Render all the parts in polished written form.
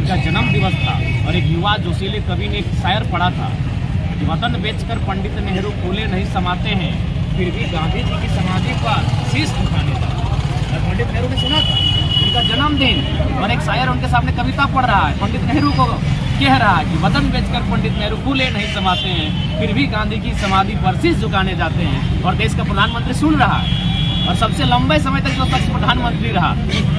इनका जन्म दिवस था और एक युवा जोशीले कवि ने एक शायर पढ़ा था कि वतन बेचकर पंडित नेहरू फूले नहीं समाते हैं, फिर भी गांधी जी की समाधि पर शीश झुकाने था। पंडित नेहरू ने सुना था इनका जन्मदिन और एक शायर उनके सामने कविता पढ़ रहा है, पंडित नेहरू को कह रहा है कि वतन बेचकर पंडित नेहरू फूले नहीं समाते हैं, फिर भी गांधी की समाधि पर शीश झुकाने जाते हैं। और देश का प्रधानमंत्री सुन रहा है और सबसे लंबे समय तक जो शख्स प्रधानमंत्री रहा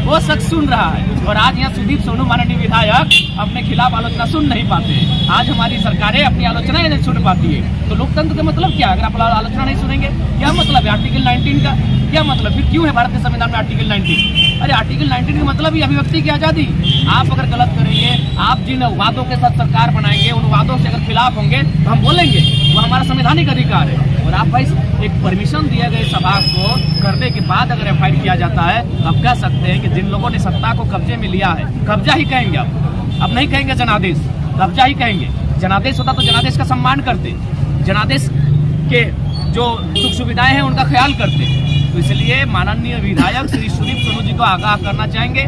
वो शख्स सुन रहा है। और आज यहाँ सुदीप सोनू माननीय विधायक अपने खिलाफ आलोचना सुन नहीं पाते हैं। आज हमारी सरकारें अपनी आलोचना नहीं सुन पाती है, तो लोकतंत्र का मतलब क्या? अगर आप आलोचना नहीं सुनेंगे क्या मतलब है आर्टिकल 19 का? क्या मतलब फिर क्यों है भारत के संविधान में आर्टिकल 19? अरे आर्टिकल 19 का मतलब ही अभिव्यक्ति की आजादी। आप अगर गलत करेंगे, आप जिन वादों के साथ सरकार बनाएंगे, उन वादों से अगर खिलाफ होंगे तो हम बोलेंगे, वो हमारा संवैधानिक अधिकार है। और आप भाई एक परमिशन दिया गए सभा को करने के बाद अगर एफआईआर किया जाता है तो आप कह सकते हैं कि जिन लोगों ने सत्ता को कब्जे में लिया है, कब्जा ही कहेंगे अब नहीं कहेंगे जनादेश, कब्जा ही कहेंगे। जनादेश होता तो जनादेश का सम्मान करते, जनादेश के जो सुख सुविधाएं हैं उनका ख्याल करते। तो इसलिए माननीय विधायक श्री सुदीप सोनू जी को आगाह करना चाहेंगे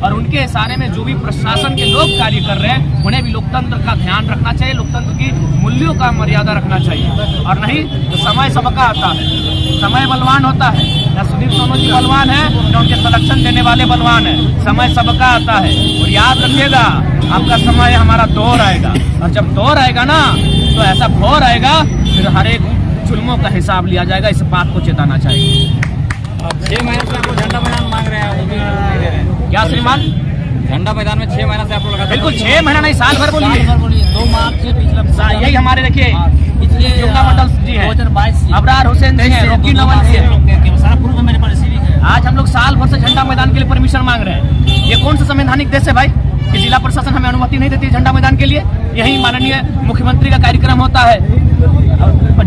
और उनके इशारे में जो भी प्रशासन के लोग कार्य कर रहे हैं उन्हें भी लोकतंत्र का ध्यान रखना चाहिए, लोकतंत्र की मूल्यों का मर्यादा रखना चाहिए। और नहीं तो समय सबका आता है, समय बलवान होता है। या सुदीप सोनू जी बलवान है या उनके संरक्षण देने वाले बलवान है, समय सबका आता है। और याद रखिएगा आपका समय हमारा दौर आएगा, और जब दौर आएगा ना तो ऐसा भौर आएगा फिर हर एक जुल्मों का हिसाब लिया जाएगा। इस बात को चेताना चाहिए। 6 महीने से आपको झंडा मैदान मांग रहे हैं, वो भी नहीं दे रहे हैं। क्या श्रीमान? झंडा मैदान में 6 महीने से आप लोग लगातार। बिल्कुल 6 महीना नहीं, साल भर बोलिए। 2 मार्च से पिछला यही हमारे देखिए पिछले युवा मंडल जी हैं, 2022 अबरार हुसैन जी हैं, रोकी नवल जी हैं। सारा पूर्व में मेरे पास रिसीविंग है। आज हम लोग साल भर से झंडा मैदान के लिए परमिशन मांग रहे हैं। ये कौन सा संवैधानिक देश है भाई कि जिला प्रशासन हमें अनुमति नहीं देती झंडा मैदान के लिए? यही माननीय मुख्यमंत्री का कार्यक्रम होता है,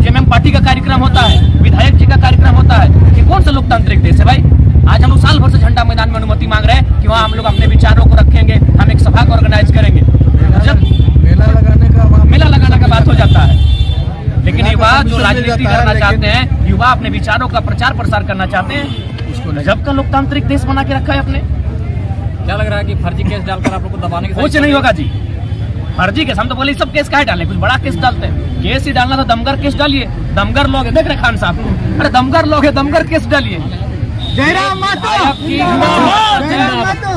जेएमएम पार्टी का कार्यक्रम होता है, विधायक जी का कार्यक्रम होता है। ये कौन सा लोकतांत्रिक देश है भाई? आज हम लोग साल भर से झंडा मैदान में अनुमति मांग रहे हैं कि वहाँ हम लोग अपने विचारों को रखेंगे, हम एक सभा को ऑर्गेनाइज करेंगे। जब मेला लगाने का बात हो जाता है, लेकिन युवा जो राजनीति करना चाहते हैं, युवा अपने विचारों का प्रचार प्रसार करना चाहते हैं, उसको गजब का लोकतांत्रिक देश बना के रखा है अपने। क्या लग रहा है कि फर्जी केस डालकर आप लोग को दबाने की कुछ नहीं होगा जी, फर्जी केस हम तो बोले सब केस काहे डालें, कुछ बड़ा केस डालते हैं। केस ही डालना तो दमगर केस डालिए, दमगर लोग है, देख रहे खान साहब को, अरे दमगर लोग है, दमगर केस डालिए।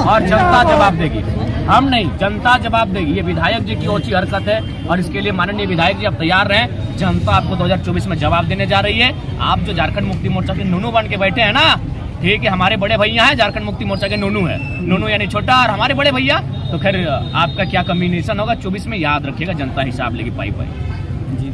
और जनता जवाब देगी, हम नहीं, जनता जवाब देगी। ये विधायक जी की ओछी हरकत है और इसके लिए माननीय विधायक जी आप तैयार रहें। जनता आपको 2024 में जवाब देने जा रही है। आप जो झारखंड मुक्ति मोर्चा के नूनू बन के बैठे हैं ना, ठीक है, हमारे बड़े भैया हैं, झारखंड मुक्ति मोर्चा के नूनू है, नूनू यानी छोटा, और हमारे बड़े भैया, तो खैर आपका क्या कम्बिनेशन होगा 24 में याद रखिएगा, जनता हिसाब लेगी पाई पाई। जी।